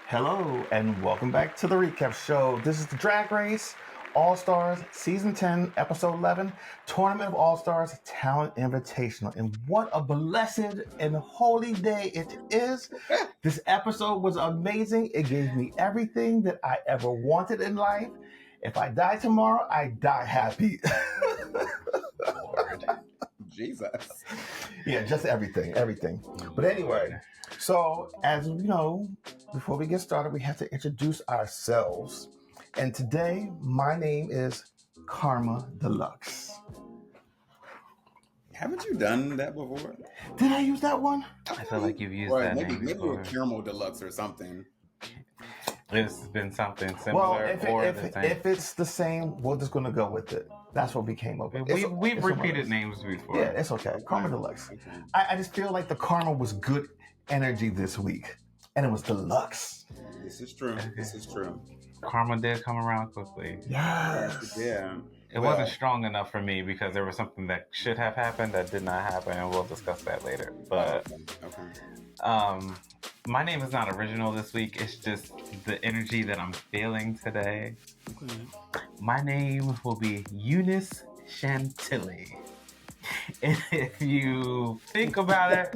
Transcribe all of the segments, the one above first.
Hello and welcome back to the recap show. This is the Drag Race All-Stars Season 10, Episode 11, Tournament of All-Stars Talent Invitational. And what a blessed and holy day it is. This episode was amazing. It gave me everything that I ever wanted in life. If I die tomorrow, I die happy. Lord. Jesus. Yeah, just everything. But anyway, so as you know, before we get started, we have to introduce ourselves. And today, my name is Karma Deluxe. Haven't you done that before? Did I use that one? I feel like you've used Or that maybe name maybe before. you're Caramel Deluxe or something. It's been something Well, similar if it's the same, we're just going to go with it. That's what we came up with. We've repeated names before. Yeah, it's okay. Karma Deluxe. Okay. I just feel like the karma was good energy this week. And it was deluxe. This is true. This is true. Karma did come around quickly. Yes. Yeah. It wasn't strong enough for me because there was something that should have happened that did not happen, and we'll discuss that later. But Okay. my name is not original this week. It's just the energy that I'm feeling today. Okay. My name will be Eunice Chantilly. And if you think about it,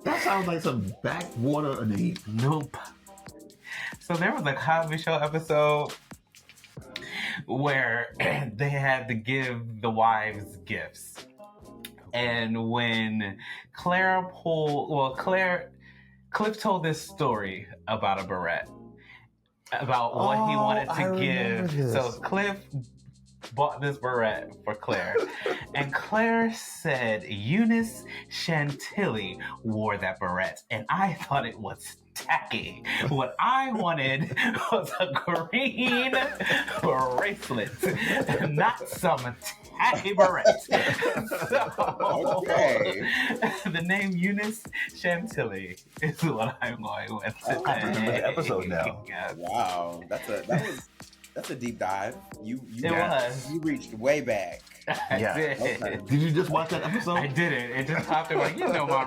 That sounds like some backwater name. nope. So there was a Cosby Show episode where they had to give the wives gifts. And when Cliff told this story about a beret, about what he wanted to give. So Cliff bought this beret for Claire. And Claire said Eunice Chantilly wore that beret. And I thought it was tacky. What I wanted was a green bracelet, not some tacky beret. So, Okay. the name Eunice Chantilly is what I'm going with today. I remember the episode now. Yes. Wow. That's a deep dive. You was. You reached way back. I Yeah. did. Okay. Did you just watch that episode? I didn't. It just popped in my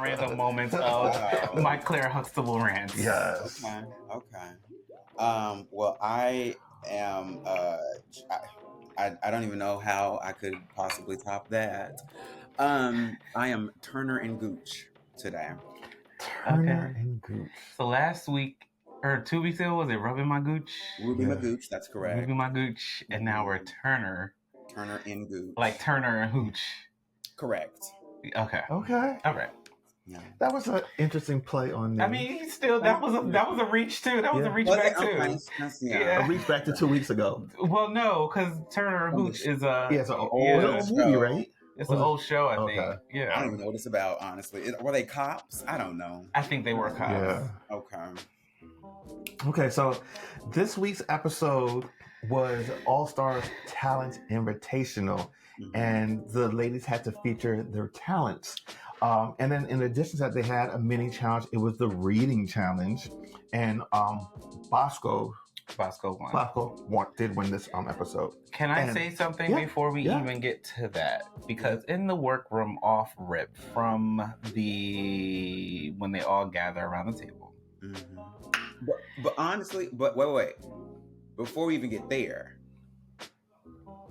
random moments of my Claire Huxtable rants. Yes. Okay. Well, I am. I don't even know how I could possibly top that. I am Turner and Gooch today. Turner and Gooch. So last week, or 2 weeks ago, was it Rubbing My Gooch? Ruby Yeah. Magooch, that's correct. Rubbing My Gooch, and now we're Turner. Turner and Gooch. Like Turner and Hooch. Correct. Okay. Okay. All right. Yeah. That was an interesting play on I mean, he still that was a reach too. That was Yeah. a reach Was back it? too. Okay. Yeah. a reach back to 2 weeks ago. Well, no, because Turner and Hooch is a Yeah, it's an old, yeah, it's an old movie, right? it's an old show, I think. Okay. I Yeah, don't even know what it's about, honestly. Were they cops? I don't know. I think they were cops. Yeah. Okay. Okay, so this week's episode was All-Stars Talent Invitational, and the ladies had to feature their talents. And then in addition to that, they had a mini challenge. It was the reading challenge, and Bosco did win this episode. Can I And- say something yeah, before we yeah. even get to that? Because in the workroom off rip from when they all gather around the table. Mhm. But honestly, wait. Before we even get there,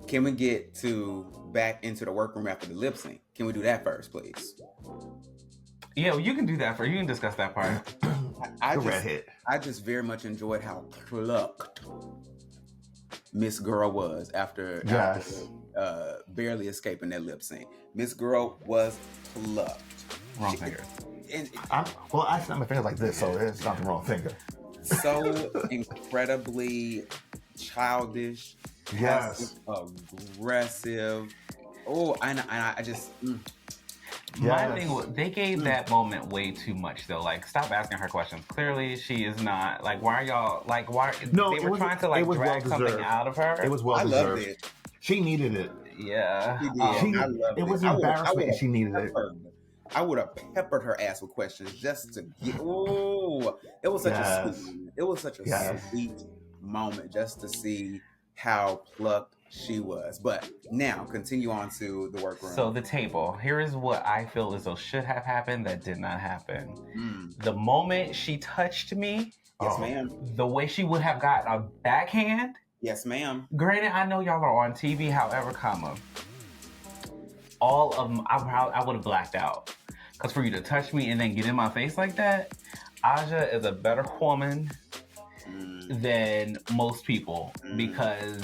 can we get back into the workroom after the lip sync? Can we do that first, please? Yeah, well, you can do that you can discuss that part. I The just, redhead. I just very much enjoyed how plucked Miss Girl was after Yes. barely escaping that lip sync. Miss Girl was plucked. Wrong finger. And I snap my fingers like this, so it's not the wrong finger. so incredibly childish, Yes. aggressive. Oh, and I just My Yes. thing was, they gave that moment way too much though. Like, stop asking her questions. Clearly, she is not. Like, why are y'all like? Why No, they it were was- trying to it like was drag something well-deserved. out of her? It was well I loved deserved. it. She needed it. Yeah. She did. She- I loved it was I would've- embarrassment, would've and she needed it. I would have peppered her ass with questions just to get. Oh, it was such Yes. a sweet. It was such a Yes. sweet moment just to see how plucked she was. But now continue on to the workroom. So the table. Here is what I feel as though should have happened that did not happen. The moment she touched me, yes, ma'am. The way she would have gotten a backhand. Yes, ma'am. Granted, I know y'all are on TV, however, all of them, I would have blacked out. Because for you to touch me and then get in my face like that, Aja is a better woman than most people. Because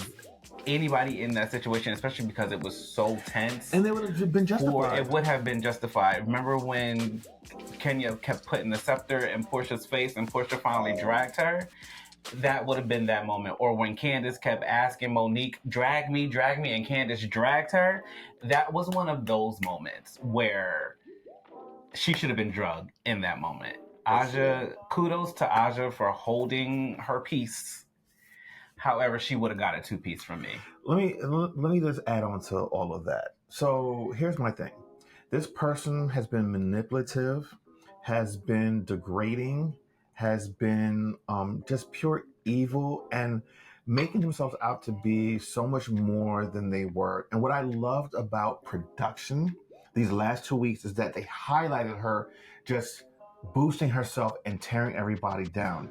anybody in that situation, especially because it was so tense. And they would have been justified. It would have been justified. Remember when Kenya kept putting the scepter in Portia's face and Portia finally dragged her? That would have been that moment. Or when Candace kept asking Monique, drag me, and Candace dragged her. That was one of those moments where she should have been drugged in that moment. Kudos to Aja for holding her peace. However, she would have got a 2-piece from me. Let me just add on to all of that. So here's my thing. This person has been manipulative, has been degrading, has been just pure evil and making themselves out to be so much more than they were. And what I loved about production these last 2 weeks is that they highlighted her just boosting herself and tearing everybody down.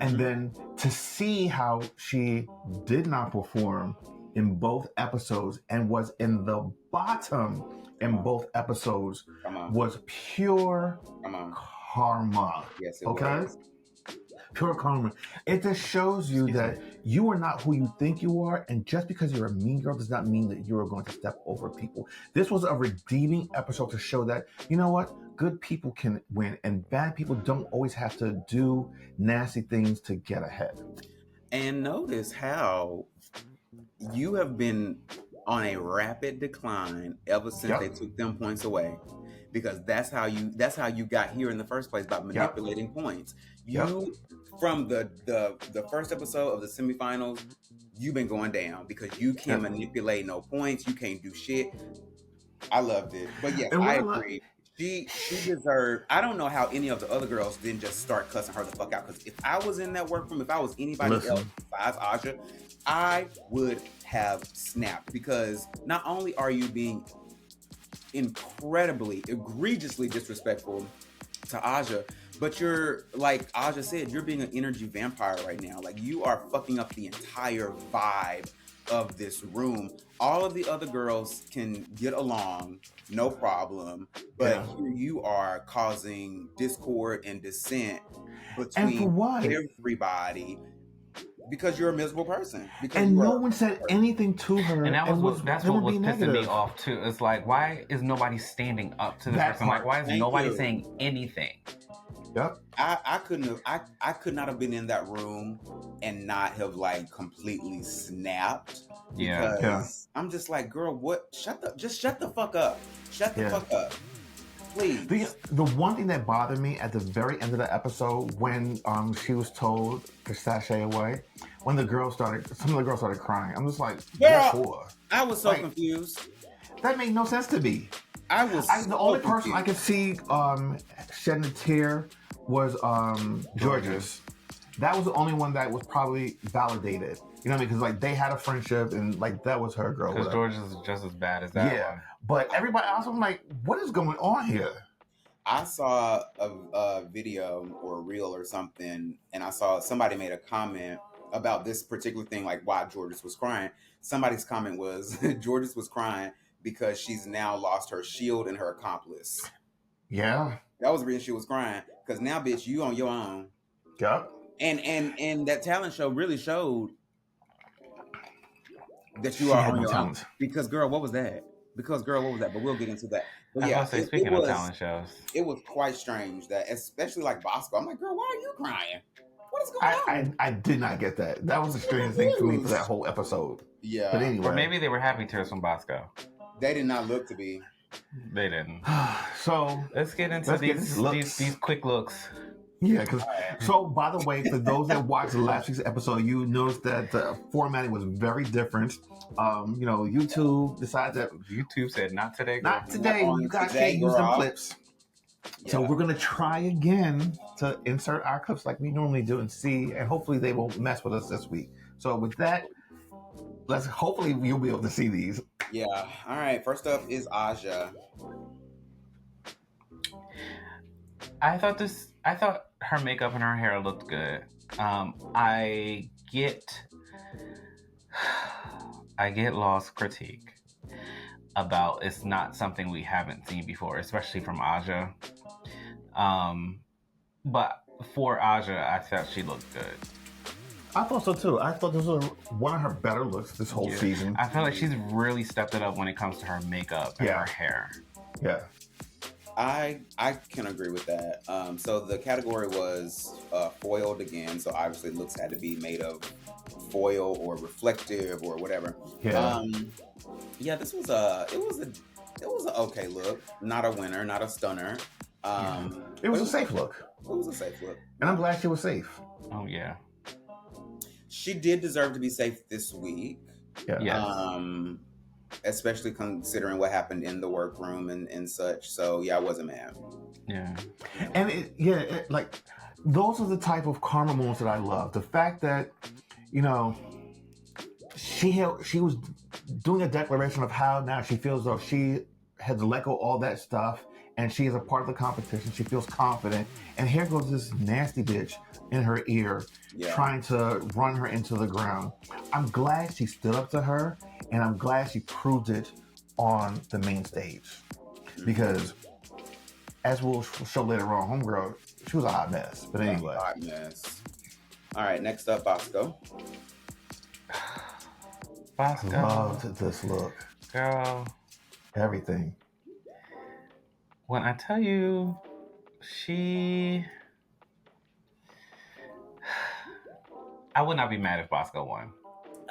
And then to see how she did not perform in both episodes and was in the bottom in both episodes was pure karma. Yes, it okay? was. Pure karma. It just shows you that you are not who you think you are, and just because you're a mean girl does not mean that you are going to step over people. This was a redeeming episode to show that, you know what? Good people can win, and bad people don't always have to do nasty things to get ahead. And notice how you have been on a rapid decline ever since they took them points away. Because that's how you got here in the first place, by manipulating points. You from the first episode of the semifinals, you've been going down because you can't manipulate no points, you can't do shit. I loved it. But yes, I agree. She deserved. I don't know how any of the other girls didn't just start cussing her the fuck out. Because if I was in that workroom, if I was anybody else besides Aja, I would have snapped. Because not only are you being incredibly, egregiously disrespectful to Aja, but you're, like Aja said, you're being an energy vampire right now. Like, you are fucking up the entire vibe of this room. All of the other girls can get along, no problem, but here you are causing discord and dissent between everybody because you're a miserable person. And no one said anything to her. And that's what was pissing me off too. It's like, why is nobody standing up to this person? Like, why is nobody saying anything? Yep. I could not have been in that room and not have like completely snapped. Because I'm just like, girl, what? Shut the fuck up. Shut the fuck up. Please. The one thing that bothered me at the very end of the episode when she was told to sashay away, when some of the girls started crying. I'm just like, girl, I was so confused. That made no sense to me. The only person I could see shedding a tear was George's. That was the only one that was probably validated. You know what I mean? Because like they had a friendship and like that was her girl. Because George is just as bad as that one. But everybody else, I'm like, what is going on here? I saw a video or a reel or something, and I saw somebody made a comment about this particular thing, like why Georges was crying. Somebody's comment was Georges was crying because she's now lost her shield and her accomplice. Yeah. That was the reason she was crying. Because now, bitch, you on your own. Yep. And that talent show really showed that you are on your own. Because, girl, what was that? But we'll get into that. But yeah, speaking of talent shows, it was quite strange that, especially like Bosco, I'm like, girl, why are you crying? What is going on? I did not get that. That was the strangest thing for me for that whole episode. Yeah. But anyway. Or maybe they were happy tears from Bosco. They did not look to be. They didn't. So let's get into these quick looks. Yeah, because so by the way, for those that watched last week's episode, you noticed that the formatting was very different. YouTube decided that YouTube said not today. Not today. You guys can't use them clips. Yeah. So we're gonna try again to insert our clips like we normally do and see, and hopefully they won't mess with us this week. So with that, let's hopefully you'll be able to see these. Yeah. All right. First up is Aja. I thought her makeup and her hair looked good. I get Law's critique about it's not something we haven't seen before, especially from Aja. But for Aja, I thought she looked good. I thought so too. I thought this was one of her better looks this whole season. I feel like she's really stepped it up when it comes to her makeup and her hair. Yeah. I can agree with that. So the category was foiled again. So obviously looks had to be made of foil or reflective or whatever. Yeah. Yeah, this was it was an okay look. Not a winner, not a stunner. It was a safe look. It was a safe look. And I'm glad she was safe. Oh yeah. She did deserve to be safe this week. Yeah. Yes. Especially considering what happened in the workroom and such. So yeah, I wasn't mad. Yeah. And like those are the type of karma moments that I love. The fact that, she was doing a declaration of how now she feels though she had to let go all that stuff and she is a part of the competition. She feels confident. And here goes this nasty bitch in her ear trying to run her into the ground. I'm glad she stood up to her, and I'm glad she proved it on the main stage. Because as we'll show later on, Homegirl, she was a hot mess. But anyway. Hot mess. All right, next up, Bosco. Bosco. Loved this look. Girl. Everything. When I tell you, I would not be mad if Bosco won.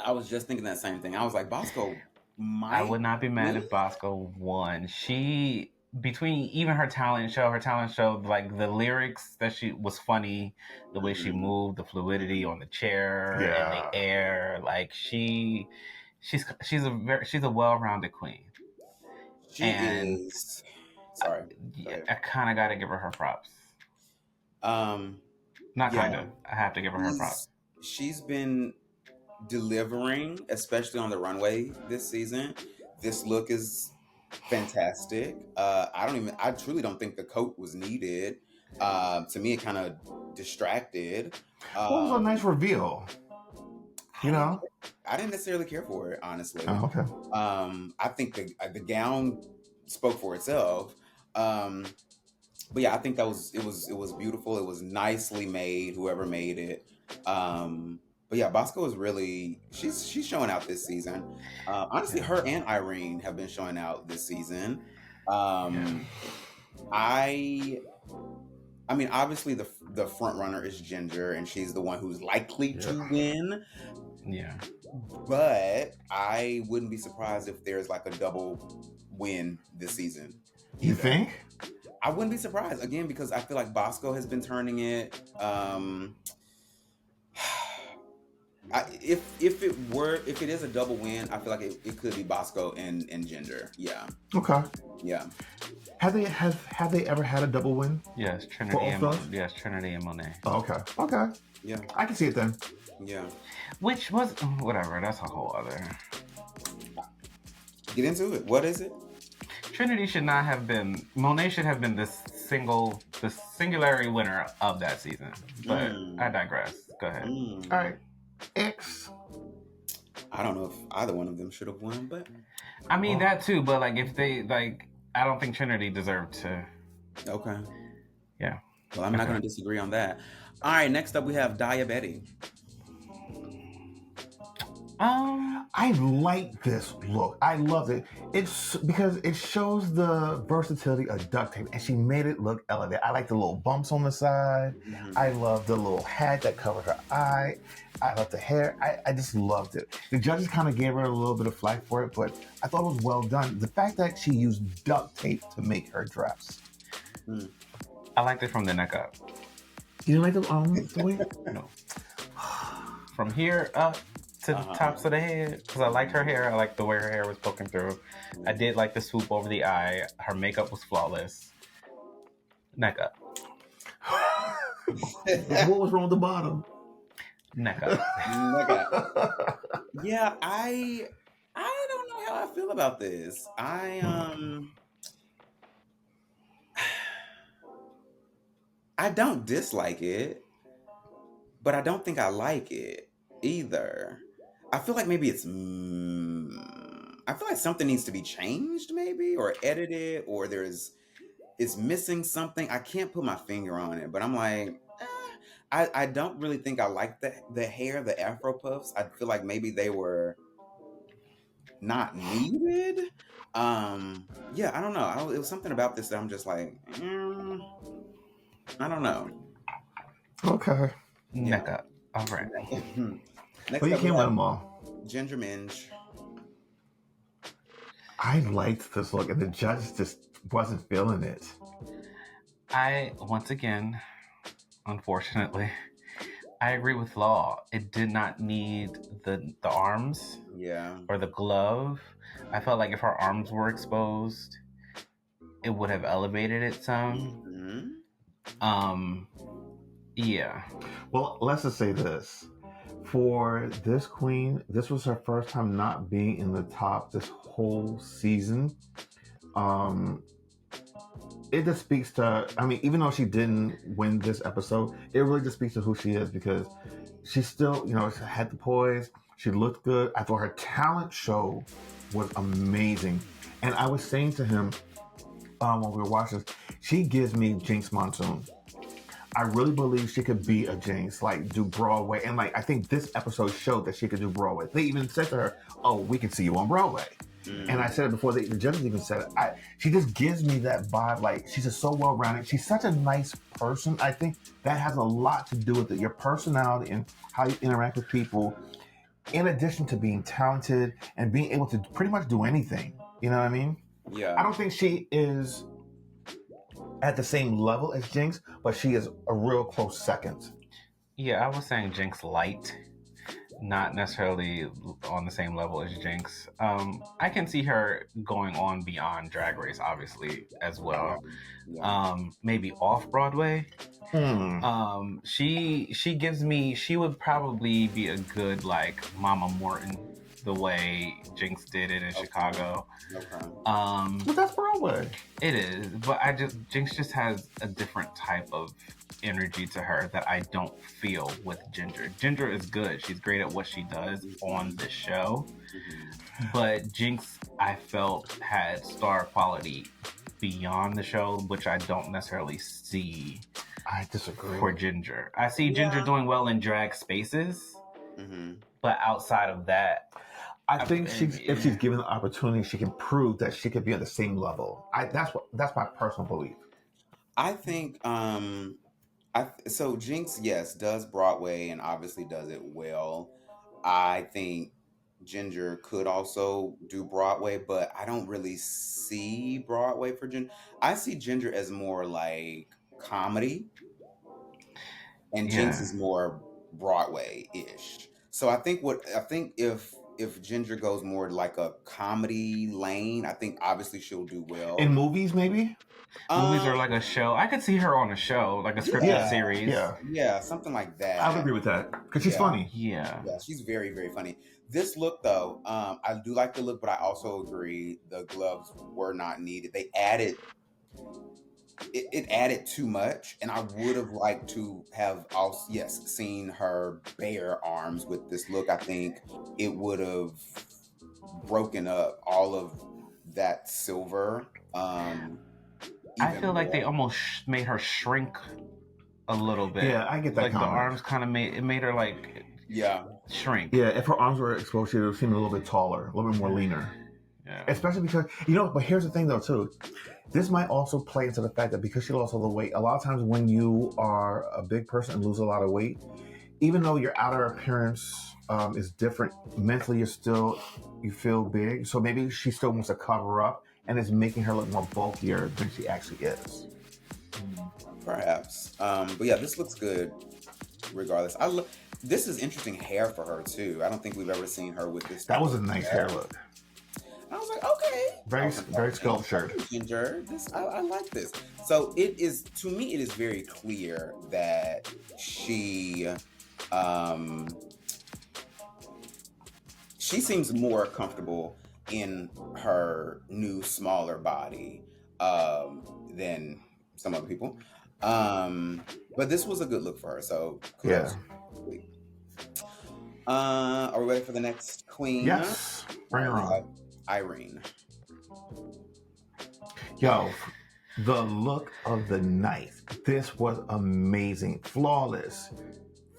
I was just thinking that same thing. I was like, Bosco might. I would not be mad if Bosco won. She, between even her talent show, like the lyrics that she was funny, the way she moved, the fluidity on the chair and the air, like she's a well-rounded queen. She is. Sorry. I kind of got to give her props. Not kind of. I have to give her props. She's been delivering, especially on the runway this season. This look is fantastic. I truly don't think the coat was needed. To me, it kind of distracted. What was a nice reveal? I didn't necessarily care for it, honestly. Oh, okay. I think the gown spoke for itself. But yeah, I think it was beautiful. It was nicely made, whoever made it. But yeah, Bosco is really she's showing out this season. Honestly, her and Irene have been showing out this season. I mean, obviously the front runner is Ginger, and she's the one who's likely to win. Yeah. But I wouldn't be surprised if there's like a double win this season. You think? I wouldn't be surprised, again, because I feel like Bosco has been turning it. If it is a double win, I feel like it could be Bosco and Ginger. Yeah. Okay. Yeah. Have they ever had a double win? Yes, Trinity and Monet. Oh, okay. Okay. Yeah. I can see it then. Yeah. Which was whatever. That's a whole other. Get into it. What is it? Trinity should not have been. Monet should have been the singularity winner of that season. But I digress. Go ahead. All right. X. I don't know if either one of them should have won, but I mean that too. But like, if they I don't think Trinity deserved to. Okay. Yeah. Well, I'm not going to disagree on that. All right. Next up, we have Diabetti. I like this look. I love it. It's because it shows the versatility of duct tape, and she made it look elevated. I like the little bumps on the side. Mm-hmm. I love the little hat that covered her eye. I love the hair. I just loved it. The judges kind of gave her a little bit of flack for it, but I thought it was well done. The fact that she used duct tape to make her dress. I liked it from the neck up. You didn't like the way? No. From here up to the tops of the head, because I liked her hair. I liked the way her hair was poking through. I did like the swoop over the eye. Her makeup was flawless. Neck up. What was wrong with the bottom? Neck up. Neck up. Yeah, I don't know how I feel about this. I don't dislike it, but I don't think I like it either. I feel like maybe I feel like something needs to be changed, maybe, or edited, or it's missing something. I can't put my finger on it, but I'm like, I don't really think I like the hair, the Afro puffs. I feel like maybe they were not needed. Yeah, I don't know. It was something about this that I'm just like, I don't know. Okay. Yeah. Neck up. All right. Next Well, you up, we can't win have them all. Ginger Minge. I liked this look, and the judge just wasn't feeling it. Once again, unfortunately, I agree with Law. It did not need the arms Yeah. or the glove. I felt like if her arms were exposed, it would have elevated it some. Mm-hmm. Yeah. Well, let's just say this. For this queen, this was her first time not being in the top this whole season. It just speaks to, I mean, even though she didn't win this episode, it really just speaks to who she is, because she still, she had the poise. She looked good. I thought her talent show was amazing. And I was saying to him when we were watching this, she gives me Jinx Monsoon. I really believe she could be a Jinx, like do Broadway. And like, I think this episode showed that she could do Broadway. They even said to her, "Oh, we can see you on Broadway." Mm. And I said it before the judges even said it. She just gives me that vibe. Like, she's just so well-rounded. She's such a nice person. I think that has a lot to do with it. Your personality and how you interact with people, in addition to being talented and being able to pretty much do anything. You know what I mean? Yeah. I don't think she is at the same level as Jinx, but she is a real close second. Yeah, I was saying Jinx light, not necessarily on the same level as Jinx. I can see her going on beyond Drag Race, obviously, as well. Yeah. Maybe off Broadway. She gives me. She would probably be a good like Mama Morton, the way Jinx did it in Chicago. Okay. But that's Broadway. It is, but Jinx just has a different type of energy to her that I don't feel with Ginger. Ginger is good. She's great at what she does on the show. But Jinx, I felt, had star quality beyond the show, which I don't necessarily see. I disagree. For Ginger. I see Ginger doing well in drag spaces, but outside of that, I think if she's given the opportunity, she can prove that she could be at the same level. That's my personal belief. I think so Jinx, yes, does Broadway and obviously does it well. I think Ginger could also do Broadway, but I don't really see Broadway for Ginger. I see Ginger as more like comedy, and Jinx is more Broadway-ish. So I think if Ginger goes more like a comedy lane, I think obviously she'll do well. In movies, maybe? Movies are like a show. I could see her on a show, like a scripted series. Yeah, something like that. I would agree with that, because she's funny. Yeah, she's very, very funny. This look, though, I do like the look, but I also agree the gloves were not needed. They added it added too much, and I would have liked to have also seen her bare arms with this look. I think it would have broken up all of that silver. I feel like they almost made her shrink a little bit. Yeah, I get that. Like comment. The arms kind of made her like shrink. Yeah, if her arms were exposed, she would seem a little bit taller, a little bit more leaner. Yeah. Especially because, but here's the thing though too. This might also play into the fact that because she lost all the weight, a lot of times when you are a big person and lose a lot of weight, even though your outer appearance is different, mentally you feel big. So maybe she still wants to cover up, and it's making her look more bulkier than she actually is. Perhaps. But yeah, this looks good regardless. This is interesting hair for her too. I don't think we've ever seen her with this. That was a nice hair look. I was like, okay. Very sculptured. Ginger, I like this. So it is, to me, it is very clear that she She seems more comfortable in her new smaller body than some other people. But this was a good look for her, so kudos. Are we ready for the next queen? Yes. Bring her We on. have Irene. Yo, the look of the night. This was amazing. Flawless.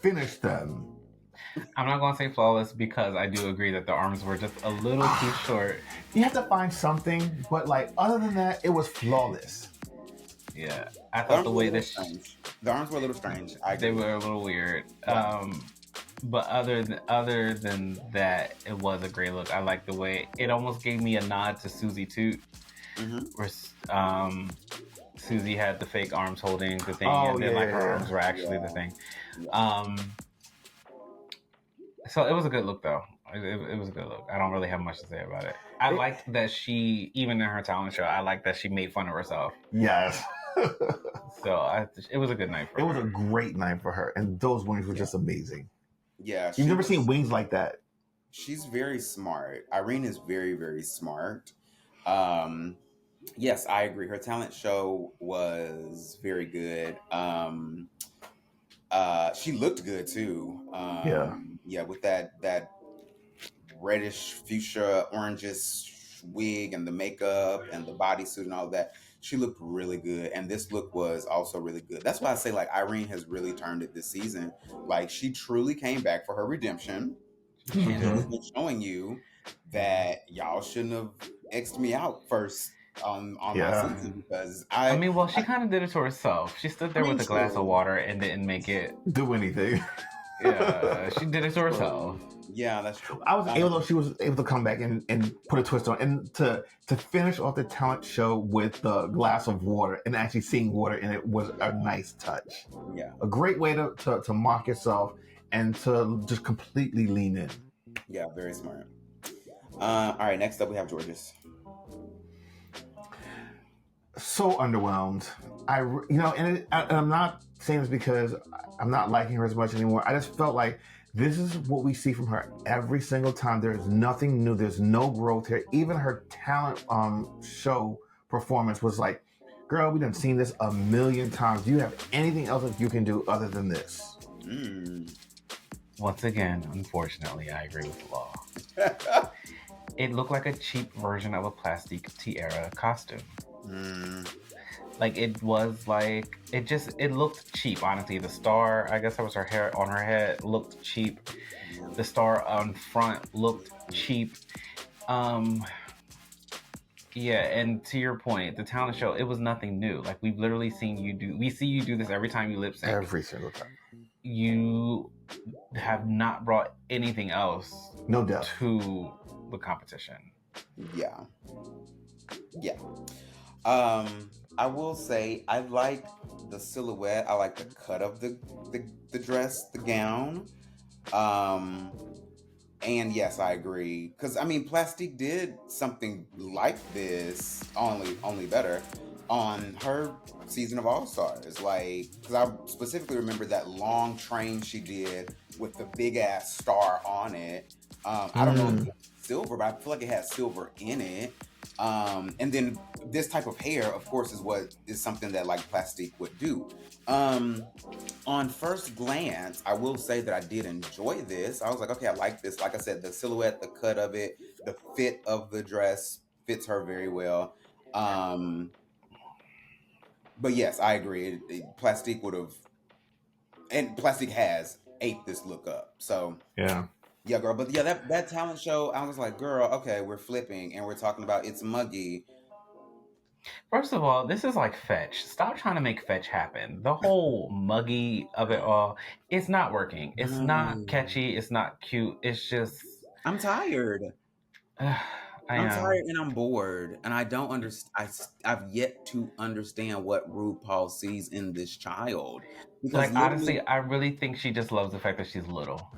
Finish them. I'm not going to say flawless because I do agree that the arms were just a little too short. You have to find something, but like other than that, it was flawless. Yeah, I thought the way that the arms were a little strange. They were a little weird. Yeah. But other than that, it was a great look. I like the way it almost gave me a nod to Susie Toot, where Susie had the fake arms holding the thing, and then like her arms were actually the thing. So it was a good look, though. It was a good look. I don't really have much to say about it. I liked that she, even in her talent show, I liked that she made fun of herself. Yes. So it was a good night for her. It was a great night for her, and those wings were just amazing. Yeah. You've never seen wings like that. She's very smart. Irene is very, very smart. Yes, I agree. Her talent show was very good. She looked good too. Yeah, with that reddish fuchsia orangish wig and the makeup and the bodysuit and all of that. She looked really good, and this look was also really good. That's why I say like Irene has really turned it this season. Like she truly came back for her redemption, and has been showing you that y'all shouldn't have X'd me out first on my season because I mean, well, she kind of did it to herself. She stood there with a glass of water and didn't make it do anything. Yeah, she did it to herself. Yeah, that's true. She was able to come back and put a twist on, and to finish off the talent show with the glass of water and actually seeing water in it was a nice touch. Yeah, a great way to mock yourself and to just completely lean in. Yeah, very smart. All right, next up we have Georges. So underwhelmed. And I'm not saying this because I'm not liking her as much anymore. I just felt like this is what we see from her every single time. There's nothing new. There's no growth here. Even her talent show performance was like, girl, we done seen this a million times. Do you have anything else that you can do other than this? Once again, unfortunately, I agree with the law. It looked like a cheap version of a plastic tiara costume. Like it was like it looked cheap. Honestly, the star, I guess that was her hair on her head, looked cheap. The star on front looked cheap. Yeah, and to your point, the talent show, it was nothing new. Like we've literally seen you do. We see you do this every time you lip sync. Every single time. You have not brought anything else. No doubt. To the competition. Yeah. I will say I like the silhouette. I like the cut of the dress, the gown. And yes, I agree. Because I mean, Plastique did something like this, only better, on her season of All Stars. Like, because I specifically remember that long train she did with the big ass star on it. I don't know if it's silver, but I feel like it has silver in it. And then this type of hair, of course, is something that like Plastique would do. On first glance, I will say that I did enjoy this. I was like, okay, I like this. Like I said, the silhouette, the cut of it, the fit of the dress fits her very well. But yes, I agree. Plastique would have, and Plastique has ate this look up. So yeah, girl. But yeah, that talent show, I was like, girl, okay, we're flipping and we're talking about It's Muggy. First of all, this is like Fetch. Stop trying to make Fetch happen. The whole muggy of it all, it's not working. It's not catchy. It's not cute. It's just... I'm tired. I'm tired and I'm bored. And I don't understand. I've yet to understand what RuPaul sees in this child. Because honestly, I really think she just loves the fact that she's little.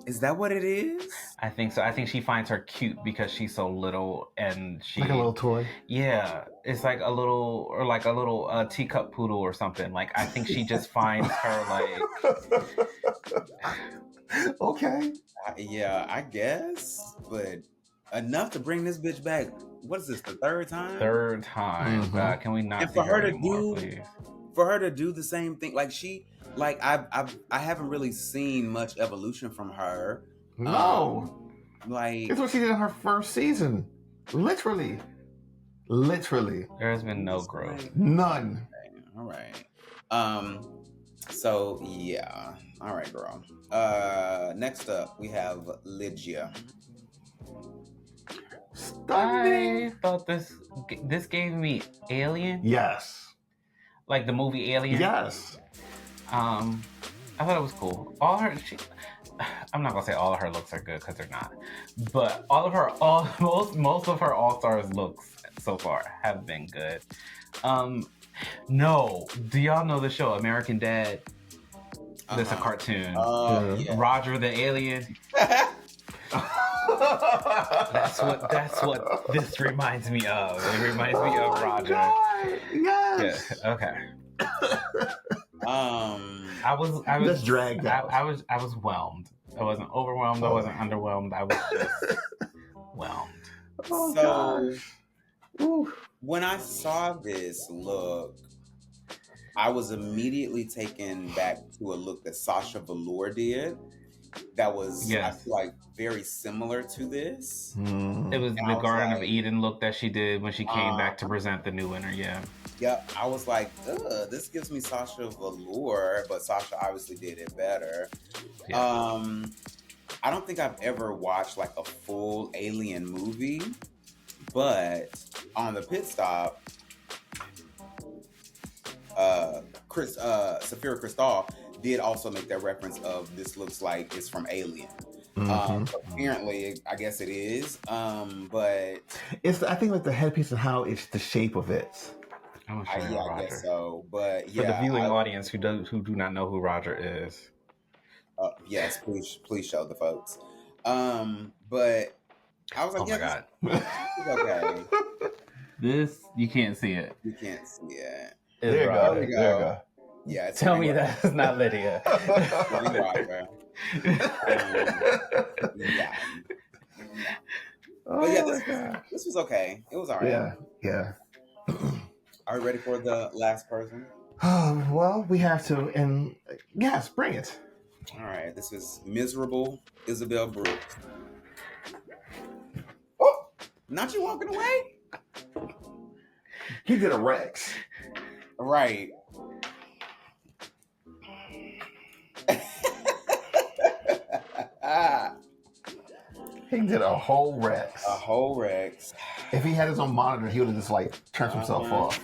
Is that what it is? I think so. I think she finds her cute because she's so little, and she like a little toy. Yeah, it's like a little teacup poodle or something. Like I think she just finds her like. Okay. Yeah, I guess, but enough to bring this bitch back. What is this? The third time? Third time. Mhm. God, can we not And see for her to anymore, do, please? for her to do the same thing, like I haven't really seen much evolution from her. No. Like It's what she did in her first season. Literally. There's been no growth. like, None. all right. So yeah. All right, girl. Next up we have Lygia. Stunning. I thought this gave me Alien, Yes. like the movie Alien. Yes. I thought it was cool. I'm not gonna say all of her looks are good because they're not, but most of her All Stars looks so far have been good. No, do y'all know the show American Dad? That's a cartoon. Yeah. Roger the Alien. That's what this reminds me of. It reminds me of Roger. God. Yes. Yeah. Okay. I was Let's drag that. I was whelmed. I wasn't overwhelmed. I wasn't underwhelmed. I was just whelmed. Oh, So gosh. when I saw this look, I was immediately taken back to a look that Sasha Velour did. That was I feel like very similar to this. It was the Garden of Eden look that she did when she came back to present the new winner. Yeah. Yep. I was like, ugh, this gives me Sasha Velour, but Sasha obviously did it better. Yeah. I don't think I've ever watched like a full Alien movie, but on the pit stop, Safira Cristal did also make that reference of this looks like it's from Alien. Apparently, I guess it is. But it's I think like the headpiece and how it's the shape of it. I guess so. But for the viewing audience who do not know who Roger is, yes, please show the folks. But I was like, oh my God, okay. This you can't see it. You can't see it. There you go. Yeah, tell me that's not Lydia. Yeah. But yeah, this was okay. It was all right. Yeah. Are you ready for the last person? Well, we have to, and yes, bring it. All right, this is miserable Isabel Brooks. Oh, not you walking away? He did a Rex. Right. He did a whole Rex. A whole Rex. If he had his own monitor, he would have just like turned himself off.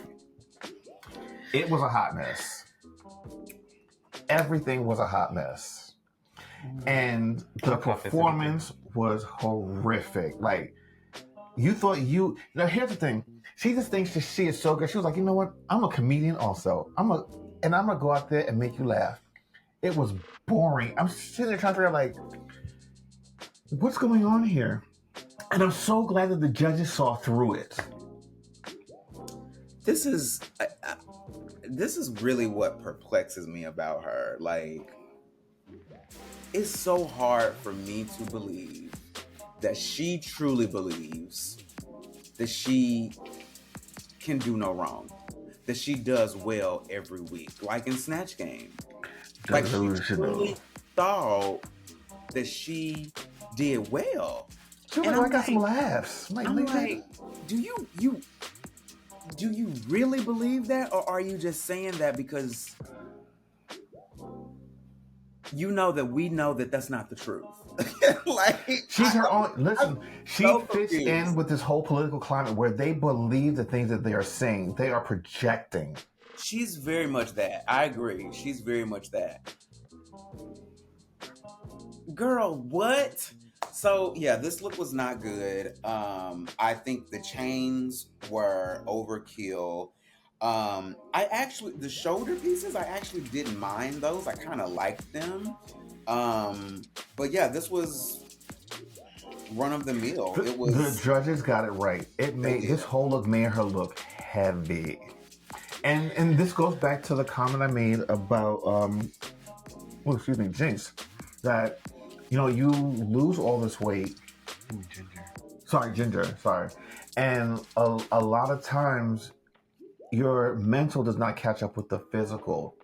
It was a hot mess. Everything was a hot mess. And the performance was horrific. Like, you thought now here's the thing. She just thinks that she is so good. She was like, you know what? I'm a comedian also. I'm gonna go out there and make you laugh. It was boring. I'm sitting there trying to figure out like, what's going on here? And I'm so glad that the judges saw through it. This is really what perplexes me about her. Like, it's so hard for me to believe that she truly believes that she can do no wrong, that she does well every week, like in Snatch Game. Like, she truly thought that she did well. She was like, I got some laughs. I'm like, do you really believe that, or are you just saying that because you know that we know that that's not the truth? Like, she's her own. Listen, she fits in with this whole political climate where they believe the things that they are saying. They are projecting. She's very much that. I agree. She's very much that. Girl, what? So yeah, this look was not good. I think the chains were overkill. The shoulder pieces, I actually didn't mind those. I kind of liked them. But yeah, this was run of the mill. The, It was. the judges got it right. It made this whole look made her look heavy, and this goes back to the comment I made about Jinx, that you lose all this weight. Ginger. Sorry, and a lot of times your mental does not catch up with the physical,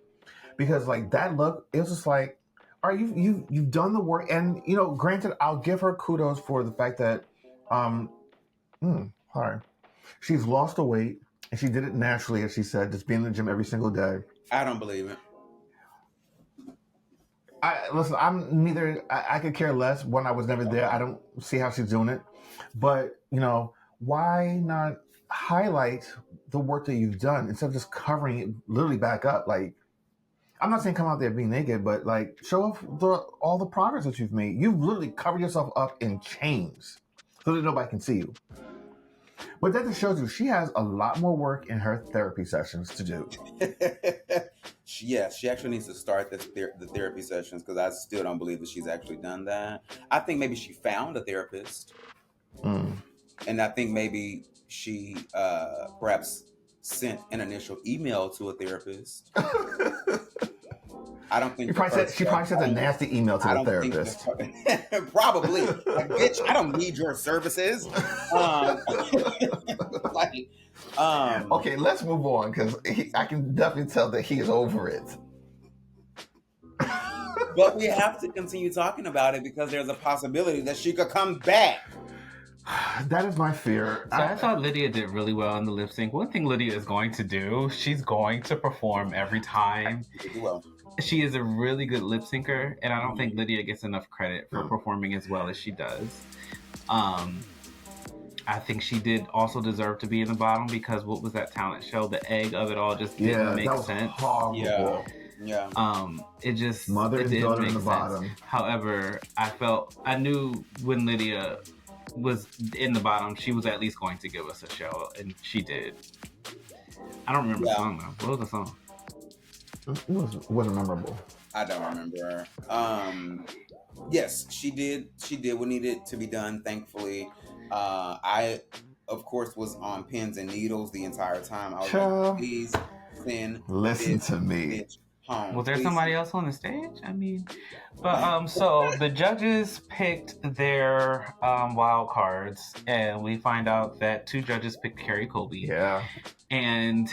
because like that look, it was just like, all right, you've done the work, and granted, I'll give her kudos for the fact that she's lost the weight, and she did it naturally, as she said, just being in the gym every single day. I don't believe it. Listen, I'm neither. I could care less when I was never there. I don't see how she's doing it, but why not highlight the work that you've done instead of just covering it literally back up? Like, I'm not saying come out there being naked, but like show off all the progress that you've made. You've literally covered yourself up in chains so that nobody can see you. But that just shows you she has a lot more work in her therapy sessions to do. Yes, she actually needs to start the therapy sessions, because I still don't believe that she's actually done that. I think maybe she found a therapist. And I think maybe she perhaps sent an initial email to a therapist. I don't think she probably sent a nasty email to the therapist. Probably. Like, bitch, I don't need your services. Okay, let's move on, because I can definitely tell that he's over it. But we have to continue talking about it, because there's a possibility that she could come back. That is my fear. So I thought Lydia did really well on the lip sync. One thing Lydia is going to do, she's going to perform every time. Well, she is a really good lip syncer, and I don't think Lydia gets enough credit for performing as well as she does. I think she did also deserve to be in the bottom, because what was that talent show? The egg of it all just didn't make sense. Horrible. Yeah. It just mother and daughter in the bottom. However, I knew when Lydia was in the bottom, she was at least going to give us a show, and she did. I don't remember the song though. What was the song? It wasn't memorable. I don't remember. Yes, she did. She did what needed to be done, thankfully. I, of course, was on pins and needles the entire time. I was like, please send listen to me. Home. Was there somebody else on the stage? I mean, but so the judges picked their wild cards, and we find out that 2 judges picked Carrie Colby. Yeah. And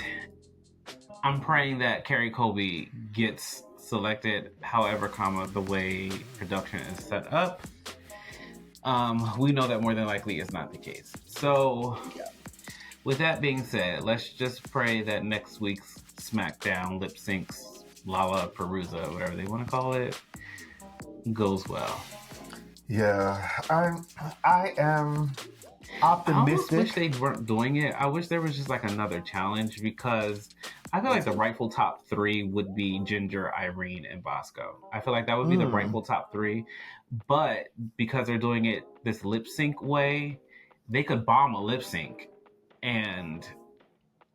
I'm praying that Carrie Colby gets selected, however, the way production is set up. We know that more than likely is not the case. So, with that being said, let's just pray that next week's SmackDown lip syncs, Lollapalooza, whatever they want to call it, goes well. Yeah, I am optimistic. I wish they weren't doing it. I wish there was just like another challenge, because I feel like the rightful top 3 would be Ginger, Irene, and Bosco. I feel like that would be the rightful top 3. But because they're doing it this lip sync way, they could bomb a lip sync and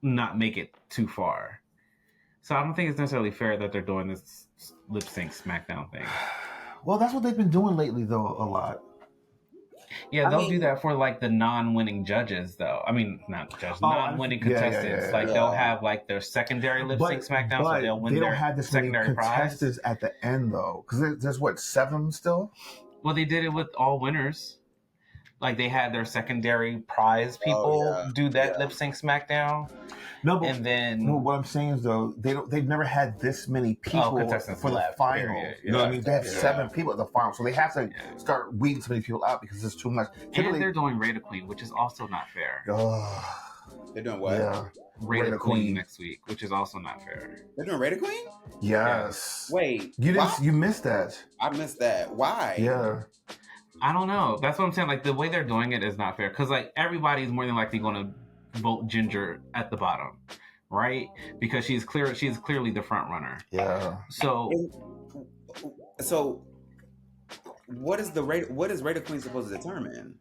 not make it too far. So I don't think it's necessarily fair that they're doing this lip sync SmackDown thing. Well, that's what they've been doing lately, though, a lot. Yeah, they'll do that for like the non-winning judges, though. I mean, not judges, non-winning contestants. They'll have like their secondary lip sync SmackDown, so they'll win their have this secondary prize. Contestants at the end, though, because there's what, 7 still. Well, they did it with all winners. Like they had their secondary prize people do that lip sync SmackDown. No, but and then what I'm saying is though they've never had this many people for the final. You know what I mean? They have 7 people at the final, so they have to start weeding so many people out because there's too much. And they're doing Raider Queen, which is also not fair. They're doing what? Yeah. Raider Queen next week, which is also not fair. They're doing Raider Queen? Yes. Wait. You missed that. I missed that. Why? Yeah. I don't know. That's what I'm saying. Like the way they're doing it is not fair, because like everybody's more than likely going to vote Ginger at the bottom, right? Because she is clearly the front runner. Yeah. So what is Raider Queen supposed to determine?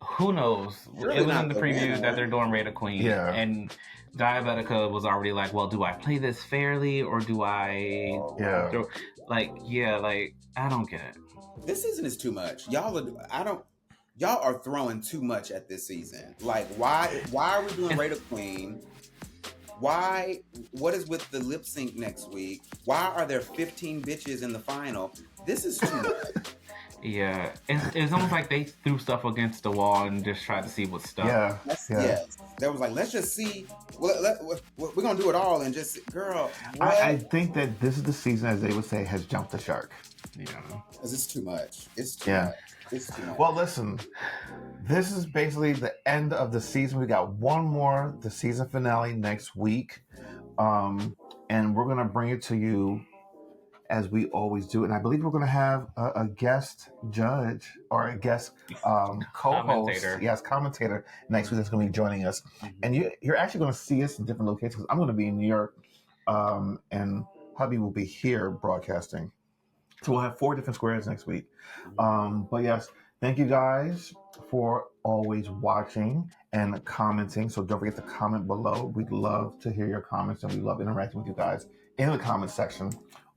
Who knows? Surely it was in the preview that they're doing Raider Queen. Yeah. And Diabetica was already like, well, do I play this fairly or do I I don't get it. This season is too much. I don't y'all are throwing too much at this season. Like, why are we doing Rate a Queen? Why? What is with the lip sync next week? Why are there 15 bitches in the final? This is too much. Yeah, it's almost like they threw stuff against the wall and just tried to see what stuck. Yeah. Yes. That was like, let's just see. We're gonna do it all and just, girl. I think that this is the season, as they would say, has jumped the shark. Yeah, because it's too much. It's too much. It's too much. Well, listen, this is basically the end of the season. We got one more, the season finale next week, and we're gonna bring it to you as we always do. And I believe we're going to have a guest judge or a guest co-host, commentator next week that's going to be joining us. And you're actually going to see us in different locations. I'm going to be in New York, and hubby will be here broadcasting. So we'll have 4 different squares next week. But yes, thank you guys for always watching and commenting. So don't forget to comment below. We'd love to hear your comments, and we love interacting with you guys in the comment section.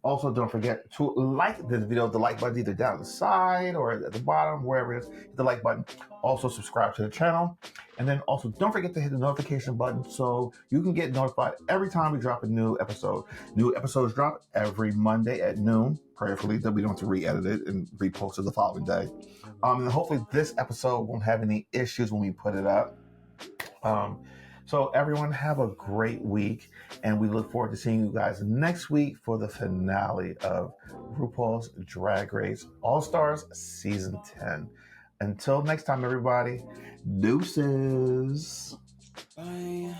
Also, don't forget to like this video, the like button either down the side or at the bottom, wherever it is, hit the like button. Also, subscribe to the channel. And then also, don't forget to hit the notification button so you can get notified every time we drop a new episode. New episodes drop every Monday at noon, prayerfully, that we don't have to re-edit it and repost it the following day. And hopefully this episode won't have any issues when we put it up. So everyone have a great week, and we look forward to seeing you guys next week for the finale of RuPaul's Drag Race All-Stars Season 10. Until next time, everybody, deuces. Bye.